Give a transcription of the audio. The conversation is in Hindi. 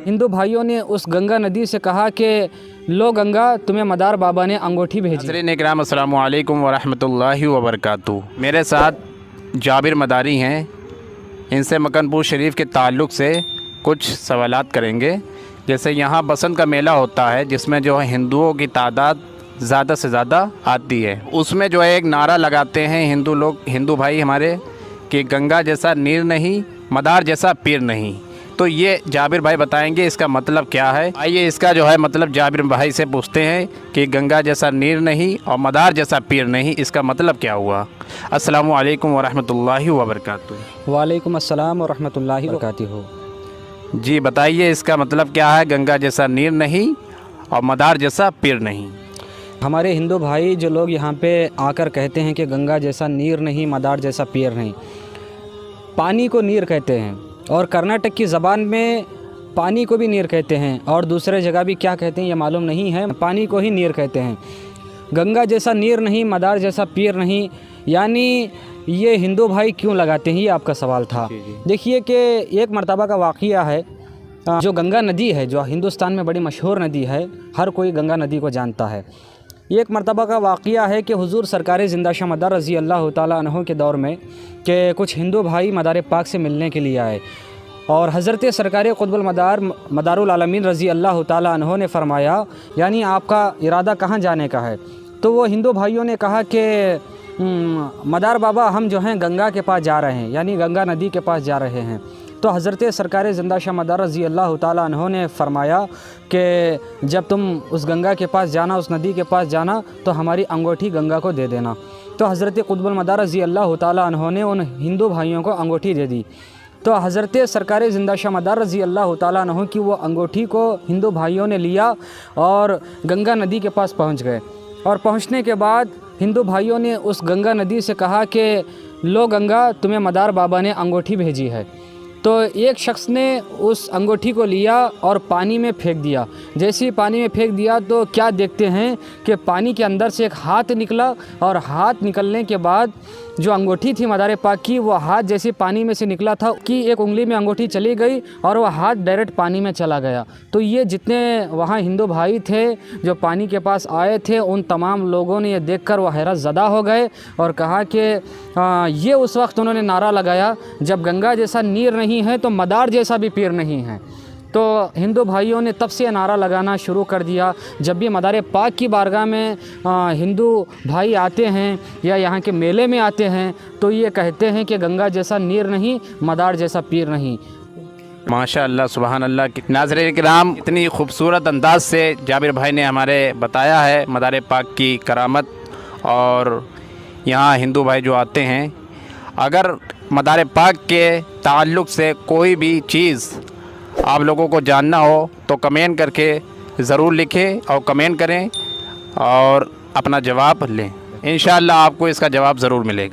हिंदू भाइयों ने उस गंगा नदी से कहा कि लो गंगा, तुम्हें मदार बाबा ने अंगूठी भेजी। नाज़रीन इकराम, अस्सलामु अलैकुम वरहमतुल्लाहि वबरकातुहू। मेरे साथ जाबिर मदारी हैं। इनसे मकनपुर शरीफ के ताल्लुक़ से कुछ सवालात करेंगे। जैसे यहाँ बसंत का मेला होता है जिसमें जो है हिंदुओं की तादाद ज़्यादा से ज़्यादा आती है, उसमें जो है एक नारा लगाते हैं हिंदू लोग, हिंदू भाई हमारे, कि गंगा जैसा नीर नहीं, मदार जैसा पीर नहीं। तो ये जाबिर भाई बताएंगे इसका मतलब क्या है। आइए इसका जो है मतलब जाबिर भाई से पूछते हैं कि गंगा जैसा नीर नहीं और मदार जैसा पीर नहीं, इसका मतलब क्या हुआ। अस्सलामु अलैकुम वरहमतुल्लाहि वबरकातुहू। वालेकुम अस्सलाम वरहमतुल्लाहि वबरकातुहू। जी बताइए इसका मतलब क्या है, गंगा जैसा नीर नहीं और मदार जैसा पीर नहीं। हमारे हिंदू भाई जो लोग यहाँ पे आकर कहते हैं कि गंगा जैसा नीर नहीं, मदार जैसा पीर नहीं, पानी को नीर कहते हैं और कर्नाटक की ज़बान में पानी को भी नीर कहते हैं और दूसरे जगह भी क्या कहते हैं ये मालूम नहीं है, पानी को ही नीर कहते हैं। गंगा जैसा नीर नहीं, मदार जैसा पीर नहीं, यानी ये हिंदू भाई क्यों लगाते हैं, ये आपका सवाल था। देखिए कि एक मरतबा का वाक़या है, जो गंगा नदी है जो हिंदुस्तान में बड़ी मशहूर नदी है, हर कोई गंगा नदी को जानता है। एक मरतबा का वाक़या है कि हुज़ूर सरकार ज़िंदा शाह मदार रज़ी अल्लाह ताला अन्हु के दौर में कि कुछ हिंदू भाई मदार पाक से मिलने के लिए आए और हज़रत सरकार क़ुतबुल मदार मदारुल आलमीन रज़ी अल्लाह ताला अन्हु ने फ़रमाया, यानी आपका इरादा कहाँ जाने का है। तो वो हिंदू भाइयों ने कहा कि मदार बाबा हम जो हैं गंगा के पास जा रहे हैं, यानी गंगा नदी के पास जा रहे हैं। तो हज़रत सरकार ज़िंदा शाह मदार रज़ी अल्लाह ताला अन्हु ने फ़रमाया कि जब तुम उस गंगा के पास जाना, उस नदी के पास जाना, तो हमारी अंगूठी गंगा को दे देना। तो हज़रत क़ुतबुल मदार रज़ी अल्लाह ताला अन्हु ने उन हिंदू भाइयों को अंगूठी दे दी। तो हज़रत सरकार ज़िंदा शाह मदार रज़ी अल्लाह ताला अन्हु की वो अंगूठी को हिंदू भाइयों ने लिया और गंगा नदी के पास पहुँच गए। और पहुँचने के बाद हिंदू भाइयों ने उस गंगा नदी से कहा कि लो गंगा, तुम्हें मदार बाबा ने अंगूठी भेजी है। तो एक शख्स ने उस अंगूठी को लिया और पानी में फेंक दिया। जैसे ही पानी में फेंक दिया तो क्या देखते हैं कि पानी के अंदर से एक हाथ निकला और हाथ निकलने के बाद जो अंगूठी थी मदार पाक की, वो हाथ जैसे पानी में से निकला था कि एक उंगली में अंगूठी चली गई और वह हाथ डायरेक्ट पानी में चला गया। तो ये जितने वहाँ हिंदू भाई थे जो पानी के पास आए थे, उन तमाम लोगों ने ये देखकर वह हैरत ज़दा हो गए और कहा कि ये उस वक्त उन्होंने नारा लगाया, जब गंगा जैसा नीर नहीं है तो मदार जैसा भी पीर नहीं है। तो हिंदू भाइयों ने तब से नारा लगाना शुरू कर दिया। जब भी मदार पाक की बारगाह में हिंदू भाई आते हैं या यहाँ के मेले में आते हैं तो ये कहते हैं कि गंगा जैसा नीर नहीं, मदार जैसा पीर नहीं। माशाअल्लाह, सुबहान अल्लाह। नाज़रीन किराम, इतनी खूबसूरत अंदाज से जाबिर भाई ने हमारे बताया है मदार पाक की करामत। और यहाँ हिंदू भाई जो आते हैं, अगर मदार पाक के ताल्लुक़ से कोई भी चीज़ आप लोगों को जानना हो तो कमेंट करके ज़रूर लिखें और कमेंट करें और अपना जवाब लें। इंशाअल्लाह आपको इसका जवाब ज़रूर मिलेगा।